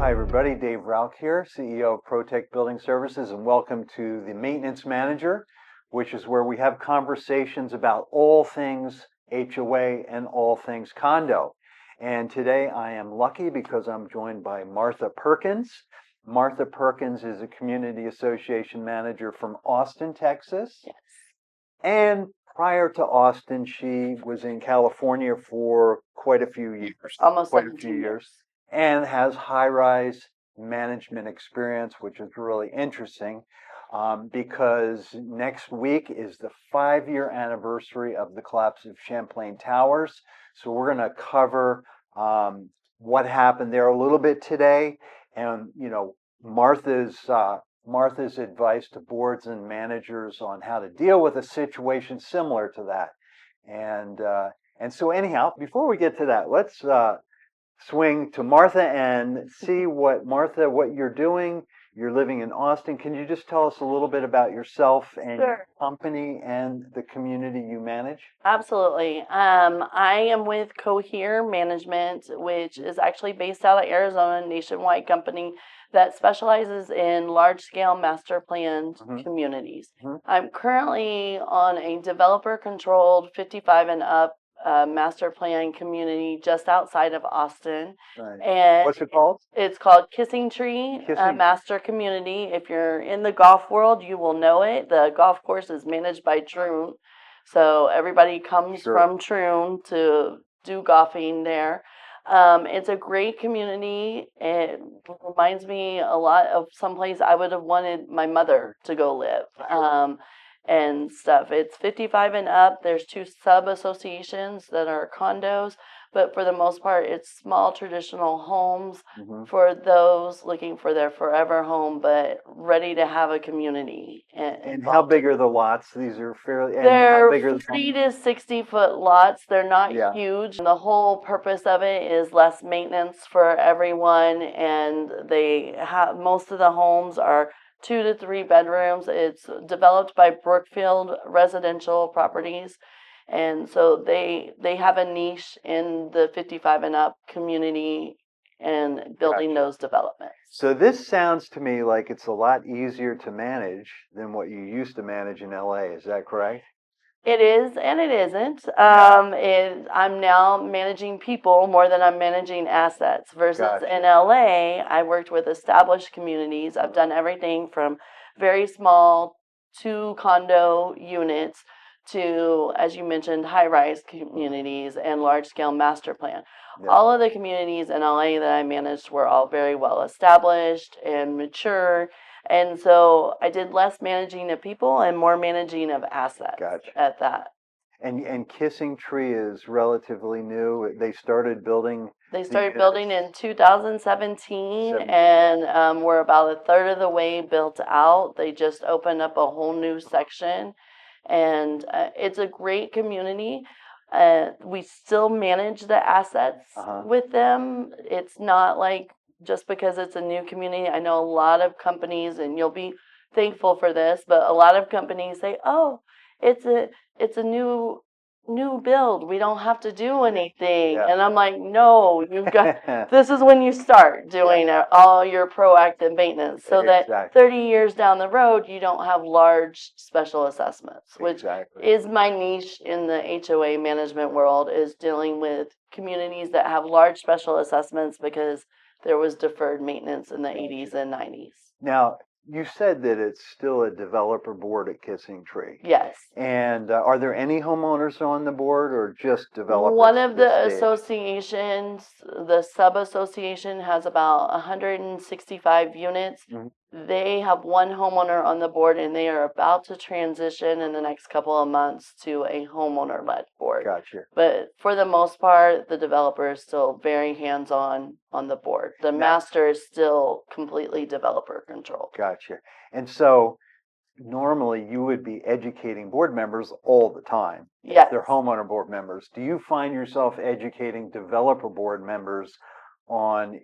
Hi everybody, Dave Rauch here, CEO of ProTech Building Services, and welcome to the Maintenance Manager, which is where we have conversations about all things HOA and all things condo. And today I am lucky because I'm joined by Martha Perkins. Martha Perkins is a Community Association Manager from Austin, Texas. Yes. And prior to Austin, she was in California for quite a few years. Almost quite a 17 few years. And has high-rise management experience, which is really interesting because next week is the 5-year anniversary of the collapse of Champlain Towers. So we're going to cover what happened there a little bit today, and Martha's advice to boards and managers on how to deal with a situation similar to that. And so anyhow, before we get to that, let's swing to Martha and see what you're doing. You're living in Austin. Can you just tell us a little bit about yourself and Sure. your company and the community you manage? Absolutely. I am with Cohere Management, which is actually based out of Arizona, a nationwide company that specializes in large-scale master planned communities. I'm currently on a developer-controlled 55 and up master plan community just outside of Austin. Right. And what's it called? It's called Kissing Tree Master Community. If you're in the golf world, you will know it. The golf course is managed by Troon, so everybody comes from Troon to do golfing there. It's a great community. It reminds me a lot of someplace I would have wanted my mother to go live. And stuff. It's 55 and up. There's 2 sub-associations that are condos, but for the most part, it's small traditional homes for those looking for their forever home, but ready to have a community. And how big are the lots? These are fairly. They're 40 to 60-foot lots. They're not huge. The whole purpose of it is less maintenance for everyone, and they have most of the homes are 2 to 3 bedrooms. It's developed by Brookfield Residential Properties, and so they have a niche in the 55 and up community and building those developments. So this sounds to me like it's a lot easier to manage than what you used to manage in LA. Is that correct? It is and it isn't. I'm now managing people more than I'm managing assets versus in LA, I worked with established communities. I've done everything from very small 2 condo units to, as you mentioned, high-rise communities and large-scale master plan. All of the communities in LA that I managed were all very well established and mature. And so I did less managing of people and more managing of assets at that. And Kissing Tree is relatively new. They started building. They started building in 2017, and we're about a third of the way built out. They just opened up a whole new section, and it's a great community. We still manage the assets with them. It's not like just because it's a new community. I know a lot of companies, and you'll be thankful for this, but a lot of companies say, "Oh, it's a new build. We don't have to do anything." And I'm like, "No, you've got. This is when you start doing all your proactive maintenance, so that 30 years down the road, you don't have large special assessments." Which is my niche in the HOA management world, is dealing with communities that have large special assessments because there was deferred maintenance in the 80s and 90s. Now, you said that it's still a developer board at Kissing Tree. Yes. And are there any homeowners on the board or just developers? One of the associations, the sub-association, has about 165 units. They have 1 homeowner on the board, and they are about to transition in the next couple of months to a homeowner-led board. Gotcha. But for the most part, the developer is still very hands-on on the board. The master is still completely developer-controlled. Gotcha. And so normally you would be educating board members all the time. Yes. They're homeowner board members. Do you find yourself educating developer board members on,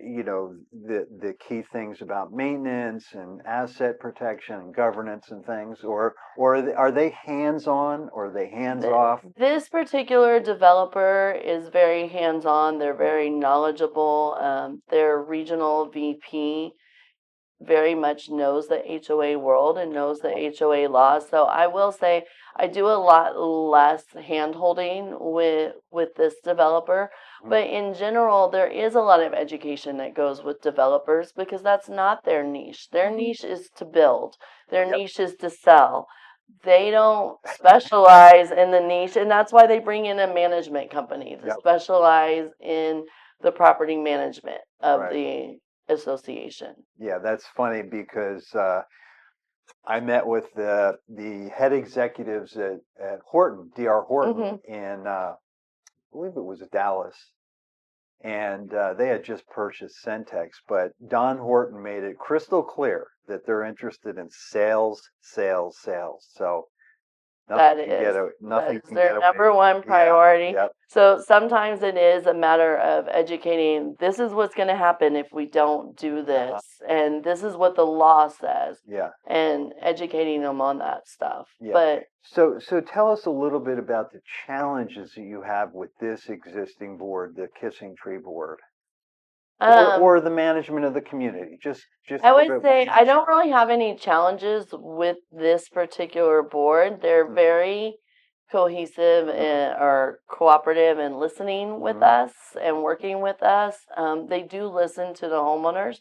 the key things about maintenance and asset protection and governance and things, or are they hands-on or are they hands-off? This particular developer is very hands-on. They're very knowledgeable. Their regional VP very much knows the HOA world and knows the HOA laws. So I will say I do a lot less hand holding with this developer. But in general, there is a lot of education that goes with developers because that's not their niche. Their niche is to build. Their Yep. niche is to sell. They don't specialize in the niche, and that's why they bring in a management company to Yep. specialize in the property management of Right. the association. Yeah, that's funny because I met with the head executives at Horton, D.R. Horton, in I believe it was Dallas, and they had just purchased Centex. But Don Horton made it crystal clear that they're interested in sales, sales, sales. So That nothing is can their get away. number one Yeah, priority. yep. So sometimes it is a matter of educating. This is what's going to happen if we don't do this, and this is what the law says, Yeah, and educating them on that stuff. yeah. But So tell us a little bit about the challenges that you have with this existing board, the Kissing Tree Board, or the management of the community. Just I a would bit say more I don't really have any challenges with this particular board. They're very cohesive or cooperative and listening with us and working with us. They do listen to the homeowners.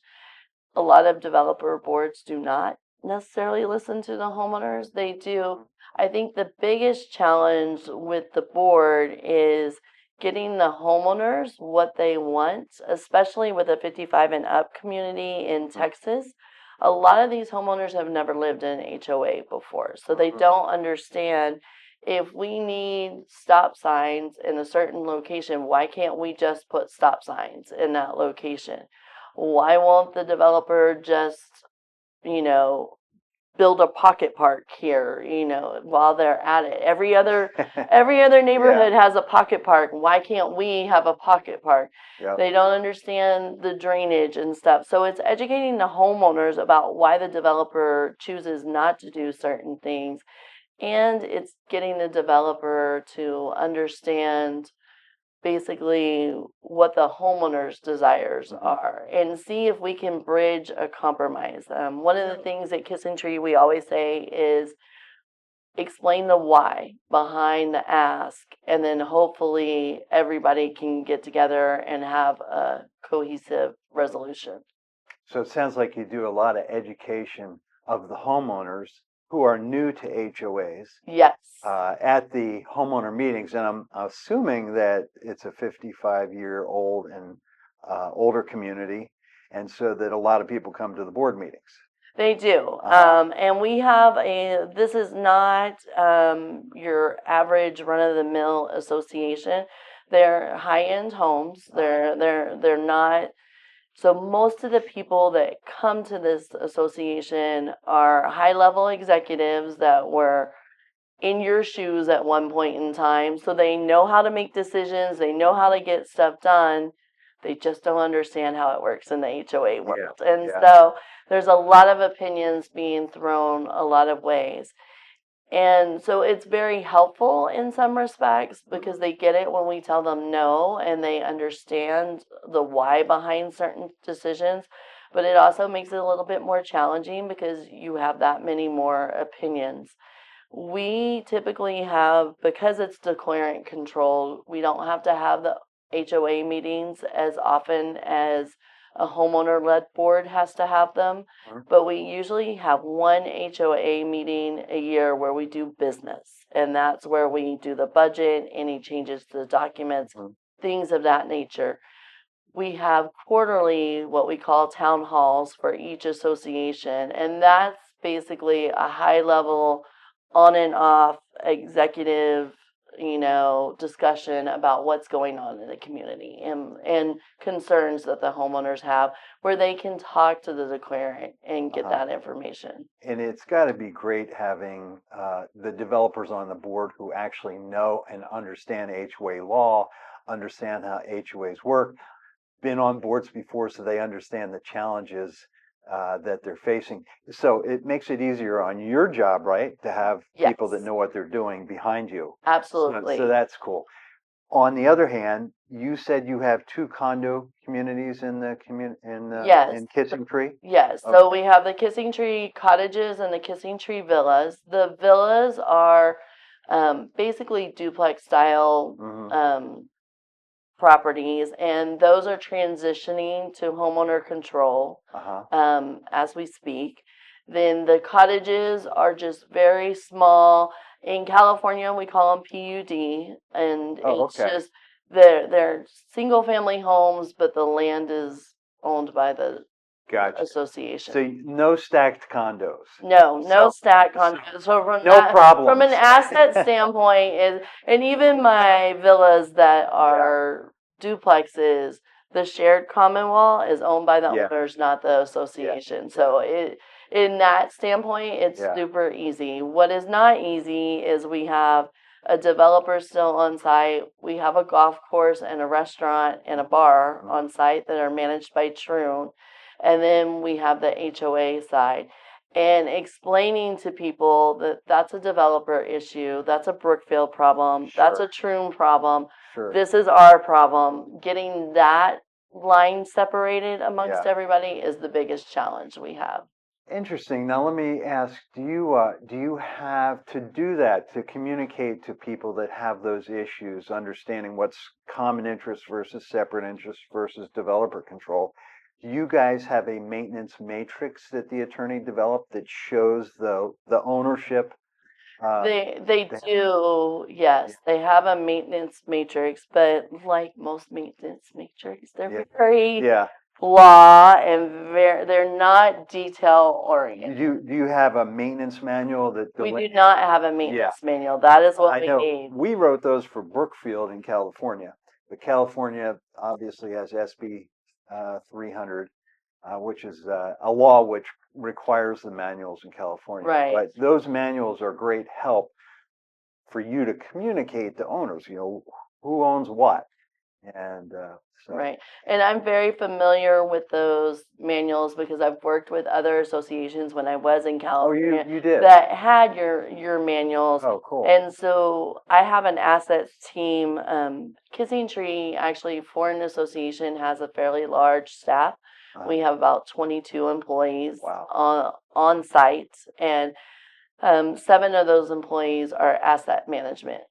A lot of developer boards do not necessarily listen to the homeowners. They do. I think the biggest challenge with the board is getting the homeowners what they want, especially with a 55 and up community in Texas. A lot of these homeowners have never lived in an HOA before, so they don't understand if we need stop signs in a certain location, why can't we just put stop signs in that location? Why won't the developer just, you know, build a pocket park here, while they're at it? Every other neighborhood has a pocket park. Why can't we have a pocket park? Yep. They don't understand the drainage and stuff. So it's educating the homeowners about why the developer chooses not to do certain things. And it's getting the developer to understand basically what the homeowner's desires are and see if we can bridge a compromise. One of the things at Kissing Tree we always say is explain the why behind the ask, and then hopefully everybody can get together and have a cohesive resolution. So it sounds like you do a lot of education of the homeowners who are new to HOAs. Yes. At the homeowner meetings, and I'm assuming that it's a 55-year-old and older community, and so that a lot of people come to the board meetings. They do. And we have this is not your average run-of-the-mill association. They're high-end homes. They're not. So most of the people that come to this association are high-level executives that were in your shoes at one point in time. So they know how to make decisions. They know how to get stuff done. They just don't understand how it works in the HOA world. And so there's a lot of opinions being thrown a lot of ways. And so it's very helpful in some respects because they get it when we tell them no, and they understand the why behind certain decisions. But it also makes it a little bit more challenging because you have that many more opinions. We typically have, because it's declarant controlled, we don't have to have the HOA meetings as often as a homeowner-led board has to have them. But we usually have one HOA meeting a year where we do business. And that's where we do the budget, any changes to the documents, things of that nature. We have quarterly, what we call town halls for each association. And that's basically a high-level on and off executive, discussion about what's going on in the community and concerns that the homeowners have, where they can talk to the declarant and get that information. And it's got to be great having the developers on the board who actually know and understand HOA law, understand how HOAs work. been on boards before, so they understand the challenges that they're facing. So it makes it easier on your job, right? To have people that Yes, know what they're doing behind you. So absolutely. that's cool. On the other hand, you said you have two condo communities in the Yes. in Kissing Tree. Yes, Okay. so we have the Kissing Tree cottages and the Kissing Tree villas. The villas are basically duplex style Hmm. properties, and those are transitioning to homeowner control Uh-huh. as we speak. Then the cottages are just very small. In California, we call them PUD, and Oh, it's okay. just they're single family homes, but the land is owned by the Gotcha. association. So no stacked condos. No So stack condos. So from no that, from problems. an asset standpoint, and even my villas that Yeah. are duplexes, the shared common wall is owned by the Yeah. owners, not the Yeah. association. So in that standpoint, it's Yeah. super easy. What is not easy is we have a developer still on site. We have a golf course and a restaurant and a bar on site that are managed by Troon. And then we have the HOA side. And explaining to people that that's a developer issue, that's a Brookfield problem, that's Sure. a Troon problem, Sure. this is our problem. Getting that line separated amongst Yeah. everybody is the biggest challenge we have. Interesting. Now let me ask, do you have to do that to communicate to people that have those issues, understanding what's common interest versus separate interest versus developer control? Do you guys have a maintenance matrix that the attorney developed that shows the ownership? They the- do, yeah, yes. They have a maintenance matrix, but like most maintenance matrix, they're yeah, very yeah. law and they're not detail oriented. Do you have a maintenance manual that We do not have a yeah. maintenance manual. That is what I we know need. we wrote those for Brookfield in California, but California obviously has SB 300, which is a law which requires the manuals in California. Right. But those manuals are great help for you to communicate to owners, who owns what. And so, Right. And I'm very familiar with those manuals because I've worked with other associations when I was in oh, California you did. that had your manuals. Oh, cool. And so I have an assets team. Kissing Tree, actually, Foreign Association has a fairly large staff. We have about 22 employees Wow. on site, and 7 of those employees are asset management,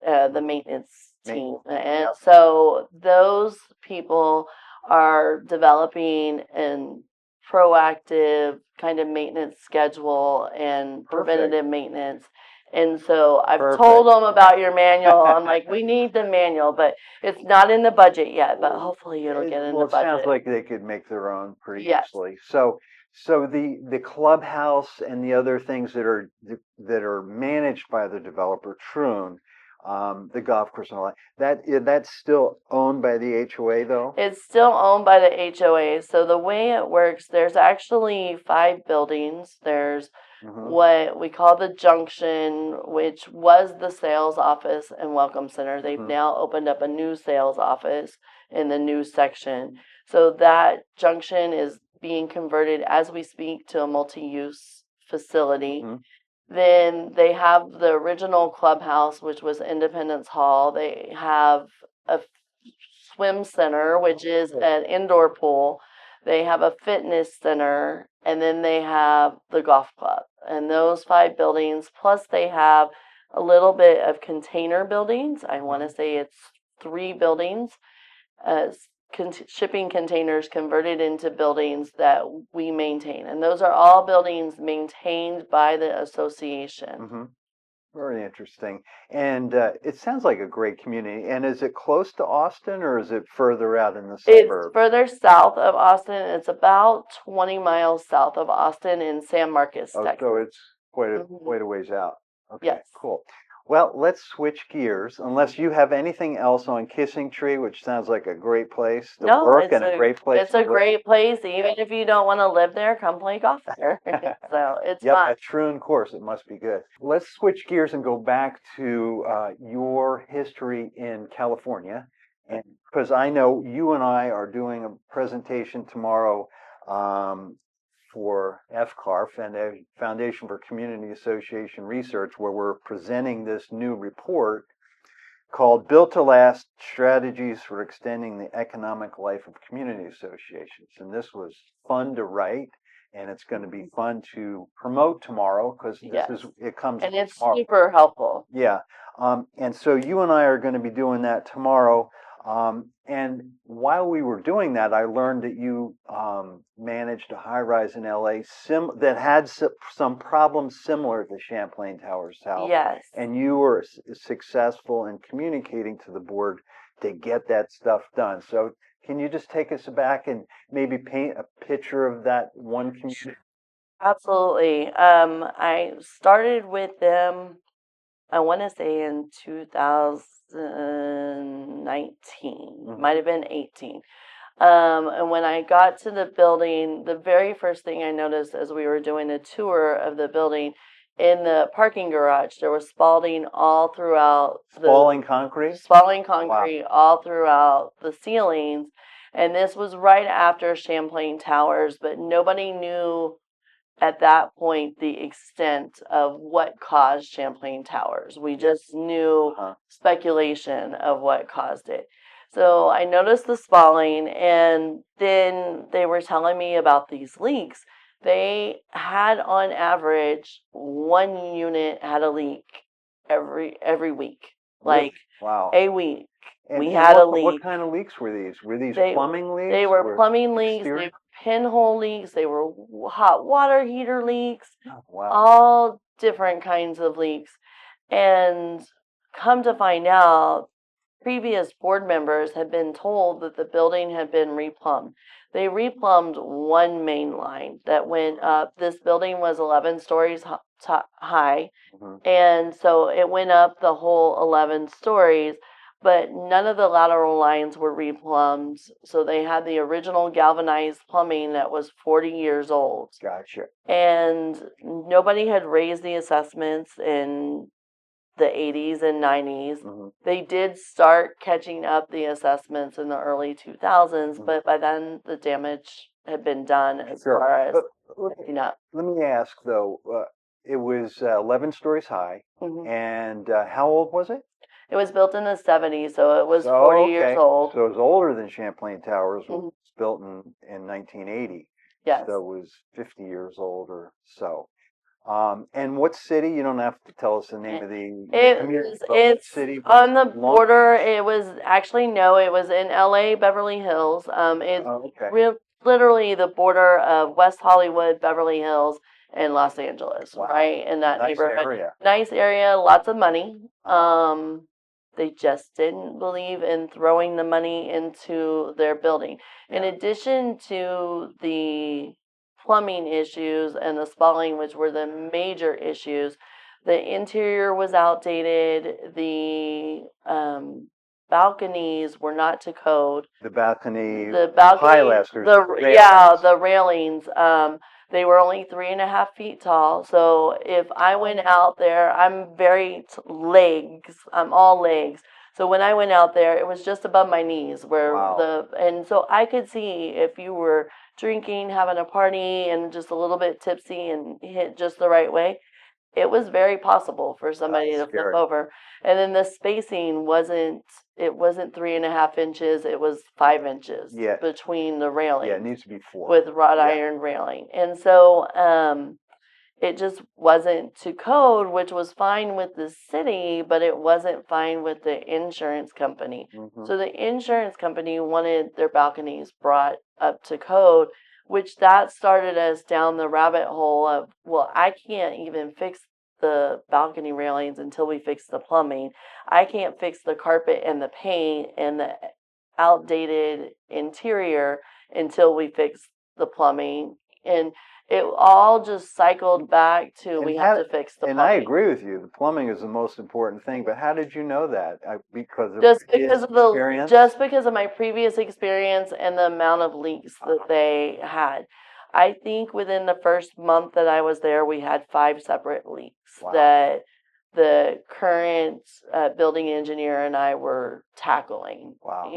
the maintenance team. And Yep. so those people are developing an proactive kind of maintenance schedule and preventative maintenance. And so I've told them about your manual. I'm like, we need the manual, but it's not in the budget yet, but hopefully it'll get in Well, the it sounds budget. like they could make their own pretty Yes. easily. So the clubhouse and the other things that are managed by the developer, Troon, the golf course and all that's still owned by the HOA though? It's still owned by the HOA. So the way it works, there's actually 5 buildings. There's Hmm. what we call the Junction, which was the sales office and welcome center. They've Hmm. now opened up a new sales office in the new section. So that Junction is being converted as we speak to a multi-use facility. Hmm. Then they have the original clubhouse, which was Independence Hall. They have a swim center, which is an indoor pool. They have a fitness center, and then they have the golf club. And those 5 buildings, plus they have a little bit of container buildings. I want to say it's 3 buildings, shipping containers converted into buildings that we maintain. And those are all buildings maintained by the association. Hmm. Very interesting. And it sounds like a great community. And is it close to Austin or is it further out in the It's suburbs? further south of Austin. It's about 20 miles south of Austin in San Marcos, Oh, Texas. so it's Mhm. quite a ways out. Okay, Yes. cool. Well, let's switch gears. Unless you have anything else on Kissing Tree, which sounds like a great place to No, work and a great place it's to a live. great place. Even if you don't want to live there, come play golf there. So it's Yep, fun. at Troon course, it must be good. Let's switch gears and go back to your history in California And because I know you and I are doing a presentation tomorrow for FCAR, Foundation for Community Association Research, where we're presenting this new report called Built to Last Strategies for Extending the Economic Life of Community Associations. And this was fun to write, and it's going to be fun to promote tomorrow because it comes and it's tomorrow. super helpful. Yeah. And so you and I are going to be doing that tomorrow. And while we were doing that, I learned that you managed a high rise in LA that had some problems similar to Champlain Towers South. Yes. And you were successful in communicating to the board to get that stuff done. So can you just take us back and maybe paint a picture of that one community? Absolutely. I started with them, I want to say in 2019, might have been 18. And when I got to the building, the very first thing I noticed as we were doing a tour of the building, in the parking garage, there was spalling all throughout Spalling concrete? Spalling concrete all throughout the ceilings. And this was right after Champlain Towers, but nobody knew at that point the extent of what caused Champlain Towers. We just knew speculation of what caused it. So I noticed the spalling, and then they were telling me about these leaks. They had, on average, one unit had a leak every week, like a week. And we had a leak. What kind of leaks were these? Were these plumbing leaks? They were plumbing leaks. They were pinhole leaks. They were hot water heater leaks. Oh, wow. All different kinds of leaks. And come to find out, previous board members had been told that the building had been replumbed. They replumbed one main line that went up. This building was 11 stories high. And so it went up the whole 11 stories. But none of the lateral lines were replumbed. So they had the original galvanized plumbing that was 40 years old. Gotcha. And nobody had raised the assessments in the 80s and 90s. They did start catching up the assessments in the early 2000s, but by then the damage had been done as far as catching up. Let me ask, though, it was 11 stories high, and how old was it? It was built in the 70s, so it was 40 years old. So it was older than Champlain Towers, which was built in 1980. Yes. So it was 50 years old or so. And what city? You don't have to tell us the name of the community. It's city on the border. It was actually, no, it was in LA, Beverly Hills. It's literally the border of West Hollywood, Beverly Hills, and Los Angeles, right? In that neighborhood. Nice area, lots of money. They just didn't believe in throwing the money into their building. In addition to the plumbing issues and the spalling, which were the major issues, the interior was outdated. The balconies were not to code. The pilasters. The railings. They were only 3.5 feet tall. So if I went out there, I'm all legs. So when I went out there, it was just above my knees and so I could see if you were drinking, having a party, and just a little bit tipsy and hit just the right way. It was very possible for somebody to flip over. And then the spacing wasn't 3.5 inches, it was 5 inches between the railing. Yeah, it needs to be 4. With wrought iron railing. And so it just wasn't to code, which was fine with the city, but it wasn't fine with the insurance company. So the insurance company wanted their balconies brought up to code, which that started us down the rabbit hole of, well, I can't even fix the balcony railings until we fix the plumbing. I can't fix the carpet and the paint and the outdated interior until we fix the plumbing. And it all just cycled back to we have to fix the plumbing. And I agree with you. The plumbing is the most important thing. But how did you know that? Because of experience? Just because of my previous experience and the amount of leaks that they had. I think within the first month that I was there, we had 5 separate leaks that the current building engineer and I were tackling. Wow.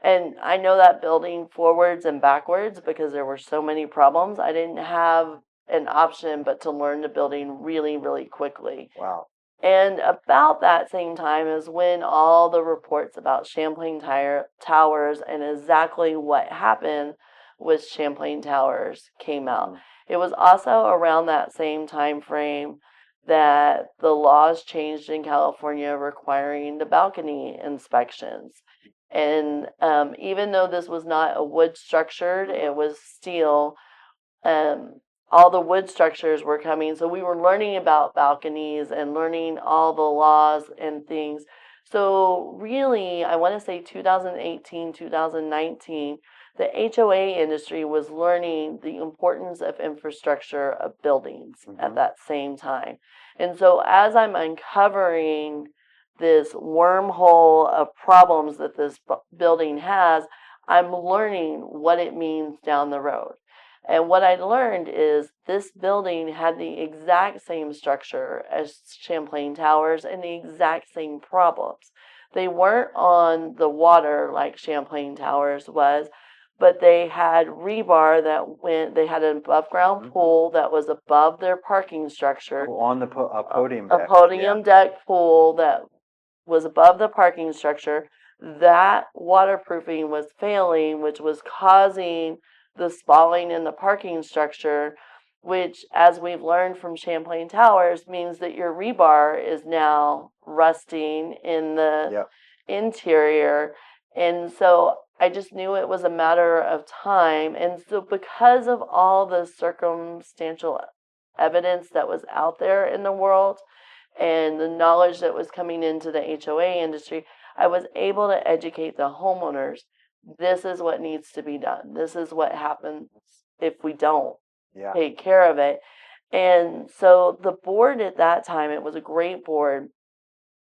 And I know that building forwards and backwards because there were so many problems. I didn't have an option but to learn the building really, really quickly. Wow. And about that same time is when all the reports about Champlain Towers and exactly what happened with Champlain Towers came out. Mhm. It was also around that same time frame that the laws changed in California requiring the balcony inspections. And even though this was not a wood structured, it was steel, um, all the wood structures were coming. So we were learning about balconies and learning all the laws and things. So really, I want to say 2018, 2019, the HOA industry was learning the importance of infrastructure of buildings at that same time. And so as I'm uncovering this wormhole of problems that this building has, I'm learning what it means down the road. And what I learned is this building had the exact same structure as Champlain Towers and the exact same problems. They weren't on the water like Champlain Towers was, but they had rebar they had an above ground pool that was above their parking structure. Oh, on the podium A deck. podium deck pool that was above the parking structure. That waterproofing was failing, which was causing the spalling in the parking structure, which, as we've learned from Champlain Towers, means that your rebar is now rusting in the interior. And so I just knew it was a matter of time. And so because of all the circumstantial evidence that was out there in the world and the knowledge that was coming into the HOA industry, I was able to educate the homeowners. This is what needs to be done. This is what happens if we don't take care of it. And so the board at that time, it was a great board.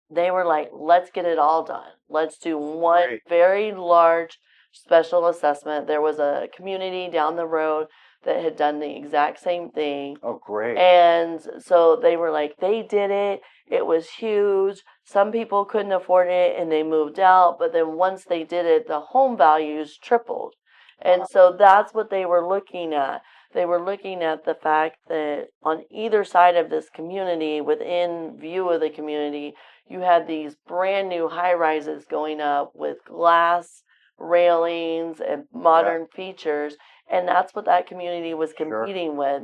They were like, let's get it all done. Let's do one very large special assessment. There was a community down the road that had done the exact same thing. Oh, great. And so they were like, they did it. It was huge. Some people couldn't afford it and they moved out. But then once they did it, the home values tripled. And so that's what they were looking at. They were looking at the fact that on either side of this community, within view of the community, you had these brand new high rises going up with glass railings and modern features. And that's what that community was competing with.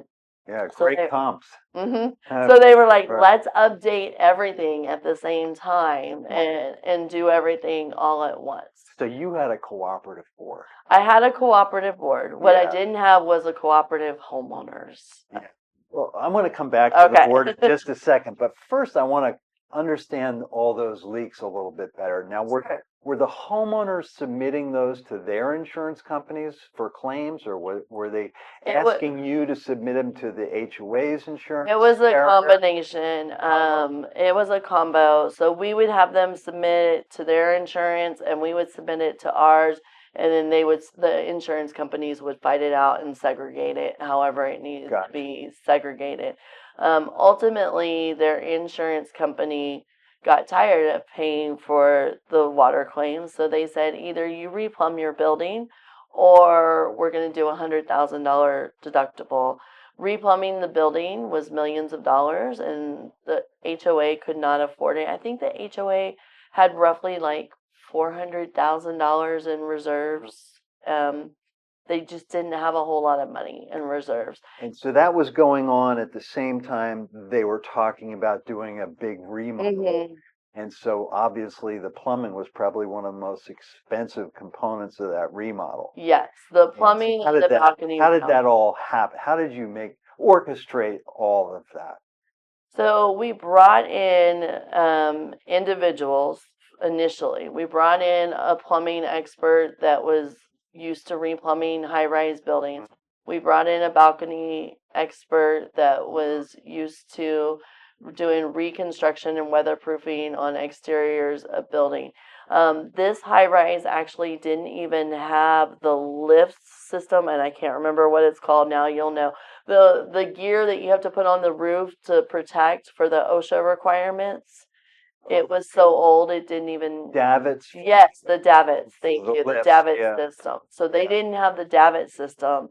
Yeah, great comps. So they were like, let's update everything at the same time and do everything all at once. So you had a cooperative board. I had a cooperative board. What I didn't have was a cooperative homeowners. Yeah. Well, I'm going to come back to the board in just a second. But first, I want to understand all those leaks a little bit better. Now, were the homeowners submitting those to their insurance companies for claims, or were they asking you to submit them to the HOA's insurance? It was a combination. It was a combo. So we would have them submit it to their insurance, and we would submit it to ours, and then the insurance companies would fight it out and segregate it however it needed to be segregated. Ultimately, their insurance company got tired of paying for the water claims, so they said either you replumb your building or we're going to do a $100,000 deductible. Replumbing the building was millions of dollars, and the HOA could not afford it. I think the HOA had roughly like $400,000 in reserves. They just didn't have a whole lot of money in reserves. And so that was going on at the same time they were talking about doing a big remodel. And so obviously the plumbing was probably one of the most expensive components of that remodel. Yes, the plumbing and the balcony. How did that all happen? How did you orchestrate all of that? So we brought in individuals initially. We brought in a plumbing expert that was used to replumbing high-rise buildings. We brought in a balcony expert that was used to doing reconstruction and weatherproofing on exteriors of building. This high rise actually didn't even have the lift system, and I can't remember what it's called now. You'll know the gear that you have to put on the roof to protect for the OSHA requirements. It was so old it didn't even. Davits. Yes, the davits. Thank The you, the lifts, davit yeah. system. So they Yeah. didn't have the davit system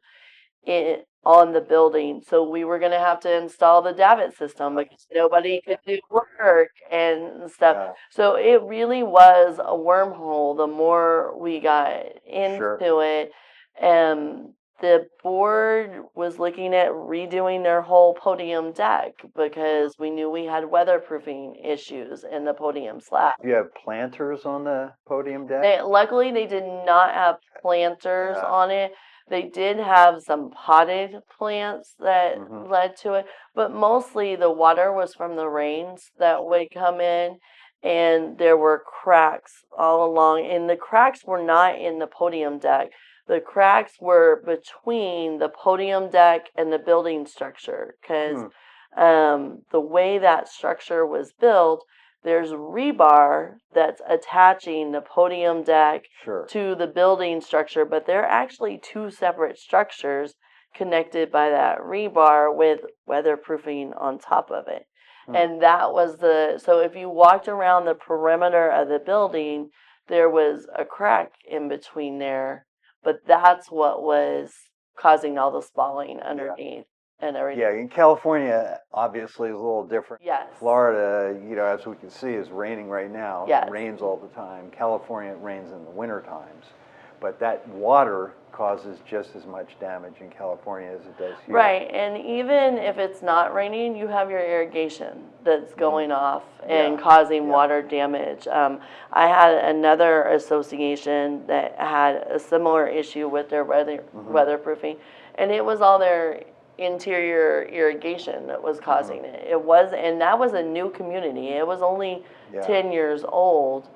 on the building. So we were going to have to install the davit system because nobody could do work and stuff. Yeah. So it really was a wormhole the more we got Sure. into it. The board was looking at redoing their whole podium deck because we knew we had weatherproofing issues in the podium slab. Do you have planters on the podium deck? Luckily, they did not have planters Yeah. on it. They did have some potted plants that Mhm. led to it, but mostly the water was from the rains that would come in, and there were cracks all along. And the cracks were not in the podium deck. The cracks were between the podium deck and the building structure because the way that structure was built, there's rebar that's attaching the podium deck Sure. to the building structure, but they're actually two separate structures connected by that rebar with weatherproofing on top of it. And that was so if you walked around the perimeter of the building, there was a crack in between there, but that's what was causing all the spalling underneath and everything. Yeah, in California, obviously, is a little different. Yes. Florida, as we can see, is raining right now. Yes. It rains all the time. California, it rains in the winter times. But that water causes just as much damage in California as it does here. Right, and even if it's not raining, you have your irrigation that's going off and causing water damage. I had another association that had a similar issue with their weatherproofing, and it was all their interior irrigation that was causing it. And that was a new community. It was only 10 years old.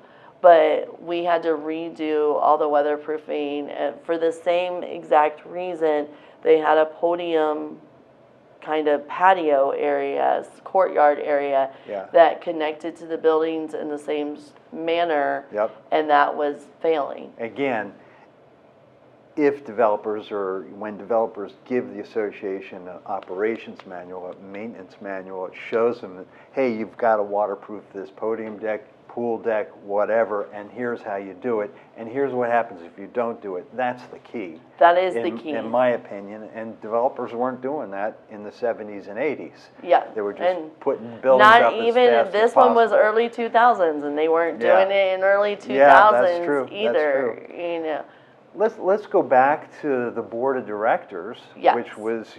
But we had to redo all the weatherproofing, and for the same exact reason, they had a podium kind of patio area, courtyard area that connected to the buildings in the same manner, and that was failing. Again, if developers or when developers give the association an operations manual, a maintenance manual, it shows them that, hey, you've got to waterproof this podium deck, pool deck, whatever, and here's how you do it, and here's what happens if you don't do it. That's the key. That is the key. In my opinion, and developers weren't doing that in the 70s and 80s. Yeah. They were just putting buildings up as fast as possible. Not even, this one was early 2000s, and they weren't doing it in early 2000s that's true. either. That's true. Let's go back to the board of directors, which was,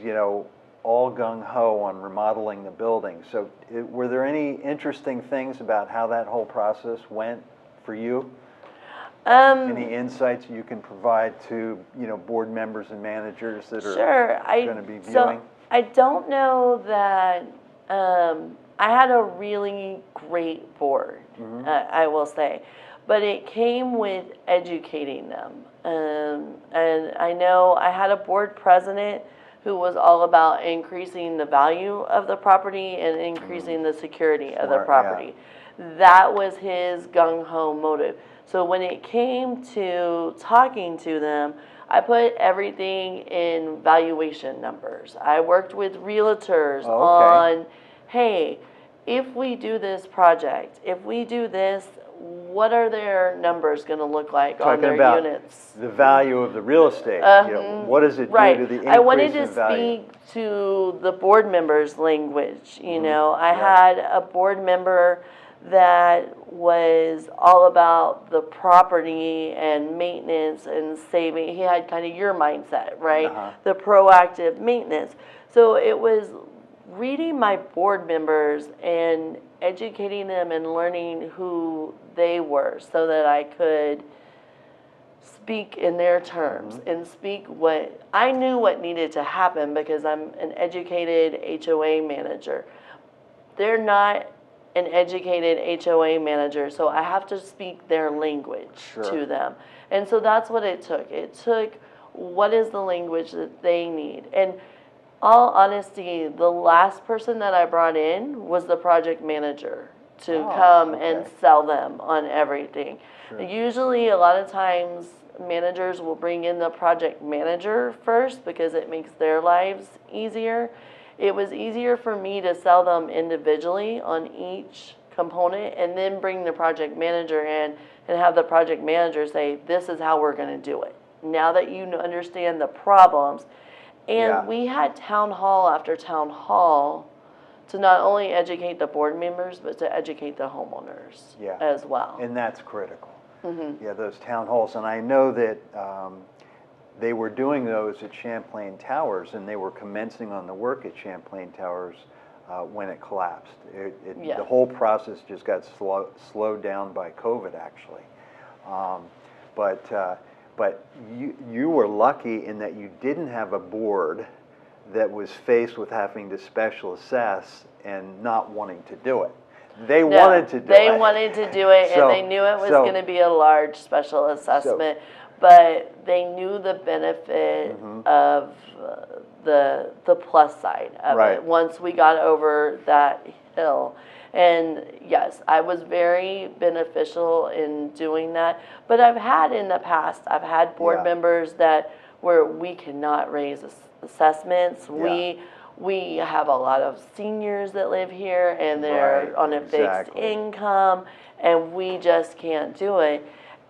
all gung-ho on remodeling the building. So were there any interesting things about how that whole process went for you? Any insights you can provide to, board members and managers that are going to be viewing? So I don't know that I had a really great board, I will say, but it came with educating them. And I know I had a board president who was all about increasing the value of the property and increasing the security of the property. That was his gung-ho motive. So when it came to talking to them, I put everything in valuation numbers. I worked with realtors on, hey, if we do this project, if we do this, what are their numbers going to look like on their units? The value of the real estate. What does it do to the increase in value? I wanted to speak to the board members' language. I had a board member that was all about the property and maintenance and saving. He had kind of your mindset, right? The proactive maintenance. So it was reading my board members and educating them and learning who they were so that I could speak in their terms and speak what I knew what needed to happen because I'm an educated HOA manager. They're not an educated HOA manager, so I have to speak their language to them. And so that's what it took. It took what is the language that they need. And all honesty, the last person that I brought in was the project manager. to Oh, come and okay. sell them on everything. Sure. Usually, a lot of times, managers will bring in the project manager first because it makes their lives easier. It was easier for me to sell them individually on each component and then bring the project manager in and have the project manager say, this is how we're going to do it. Now that you understand the problems. And Yeah. we had town hall after town hall to not only educate the board members, but to educate the homeowners Yeah. as well. And that's critical. Mm-hmm. Yeah, those town halls. And I know that they were doing those at Champlain Towers, and they were commencing on the work at Champlain Towers when it collapsed. Yeah. The whole process just got slowed down by COVID, actually. But you were lucky in that you didn't have a board that was faced with having to special assess and not wanting to do it. They wanted to do it. They wanted to do it, and they knew it was going to be a large special assessment, but they knew the benefit of the plus side of it once we got over that hill. And yes, I was very beneficial in doing that. But I've had in the past, I've had board members that where we cannot raise assessments. Yeah. We have a lot of seniors that live here, and they're on a fixed income, and we just can't do it.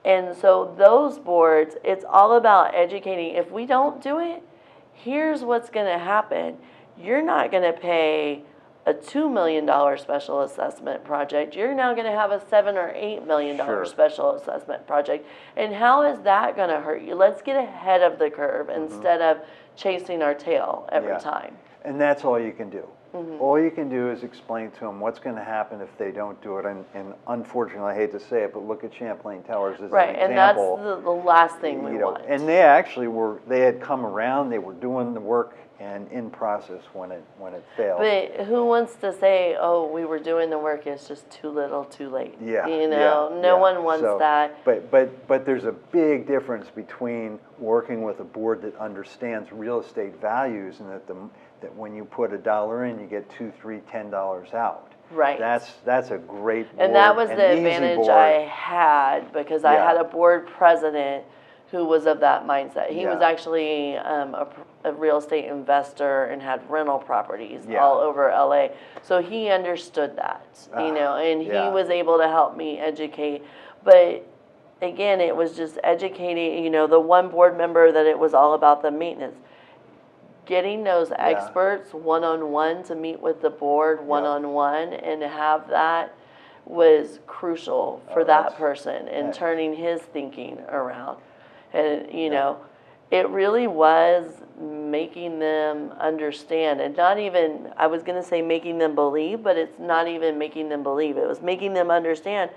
And so those boards, it's all about educating. If we don't do it, here's what's going to happen. You're not going to pay a $2 million special assessment project. You're now going to have a $7 or $8 million special assessment project. And how is that going to hurt you? Let's get ahead of the curve instead of chasing our tail every time. And that's all you can do. All you can do is explain to them what's going to happen if they don't do it. And unfortunately, I hate to say it, but look at Champlain Towers as an example. And that's the last thing we want. And they actually they had come around, they were doing the work and in process when it failed. But who wants to say, oh, we were doing the work, it's just too little, too late? Yeah. No one wants that. But there's a big difference between working with a board that understands real estate values and that when you put $1 in, you get $2, $3, $10 out. Right. That's a great board. And that was the advantage I had because I had a board president who was of that mindset. He was actually a real estate investor and had rental properties all over LA. So he understood that, and he was able to help me educate. But again, it was just educating, the one board member that it was all about the maintenance. Getting those experts one-on-one to meet with the board one-on-one and to have that was crucial for that person and turning his thinking around. And, it really was making them understand and not even, I was going to say making them believe, but it's not even making them believe. It was making them understand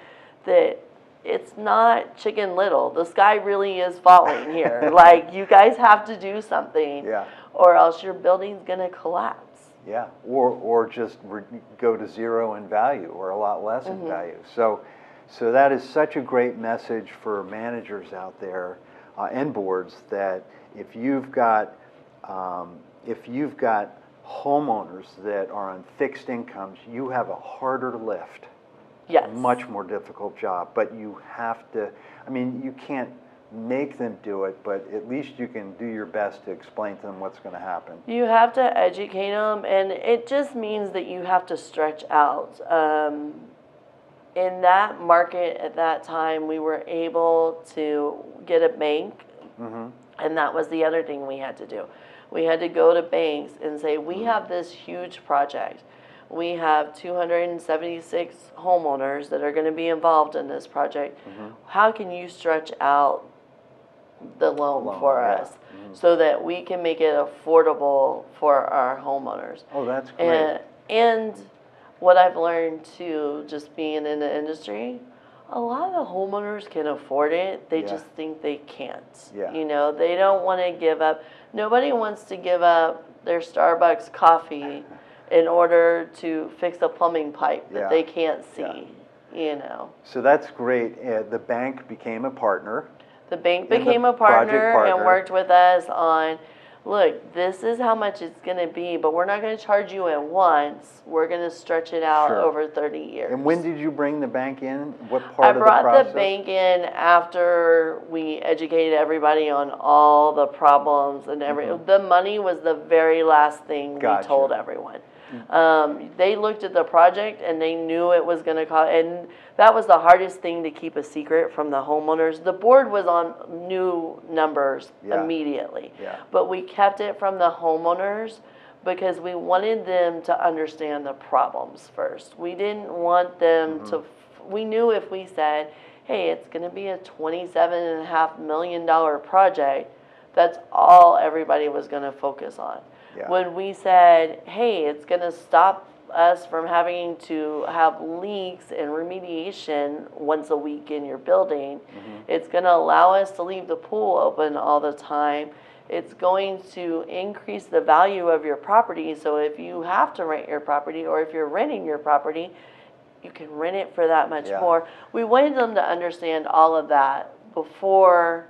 that it's not Chicken Little. The sky really is falling here. Like, you guys have to do something or else your building's going to collapse. Yeah, or just go to zero in value or a lot less in value. So that is such a great message for managers out there and boards that if you've got homeowners that are on fixed incomes, you have a harder lift. Yes. Much more difficult job, but you have to, you can't make them do it, but at least you can do your best to explain to them what's going to happen. You have to educate them, and it just means that you have to stretch out. In that market at that time, we were able to get a bank, and that was the other thing we had to do. We had to go to banks and say, we have this huge project. We have 276 homeowners that are going to be involved in this project. How can you stretch out the loan for us so that we can make it affordable for our homeowners? Oh, that's great. And what I've learned too, just being in the industry, a lot of the homeowners can afford it. They just think they can't. They don't want to give up. Nobody wants to give up their Starbucks coffee in order to fix a plumbing pipe that they can't see, So that's great. The bank became a partner. The bank became a partner and worked with us on look, this is how much it's going to be, but we're not going to charge you at once. We're going to stretch it out Sure. over 30 years. And when did you bring the bank in? What I part of the brought process? the bank in after we educated everybody on all the problems and the money was the very last thing Gotcha. we told everyone. They looked at the project and they knew it was going to cost, and that was the hardest thing to keep a secret from the homeowners. The board was on new numbers immediately, but we kept it from the homeowners because we wanted them to understand the problems first. We didn't want them to, we knew if we said, hey, it's going to be a $27.5 million project, that's all everybody was going to focus on. When we said, hey, it's going to stop us from having to have leaks and remediation once a week in your building, it's going to allow us to leave the pool open all the time, it's going to increase the value of your property, so if you have to rent your property or if you're renting your property, you can rent it for that much more. We wanted them to understand all of that before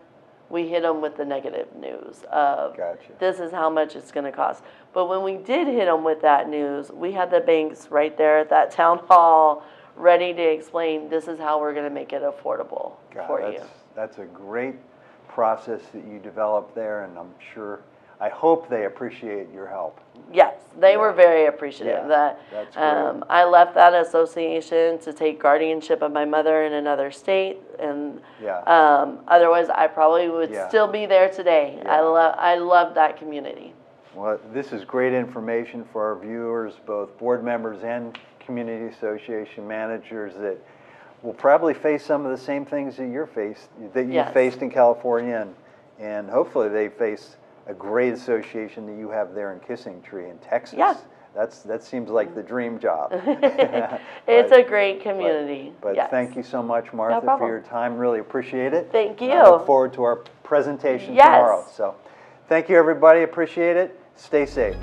we hit them with the negative news of this is how much it's going to cost. But when we did hit them with that news, we had the banks right there at that town hall ready to explain this is how we're going to make it affordable for you. That's a great process that you developed there, and I'm sure, I hope they appreciate your help. Yes, they were very appreciative. That's great. I left that association to take guardianship of my mother in another state, and otherwise I probably would still be there today. I love that community. Well, this is great information for our viewers, both board members and community association managers that will probably face some of the same things that you faced in California, and hopefully they face a great association that you have there in Kissing Tree in Texas. That seems like the dream job. It's a great community. But thank you so much, Martha, for your time. Really appreciate it. Thank you. I look forward to our presentation tomorrow. So thank you, everybody. Appreciate it. Stay safe.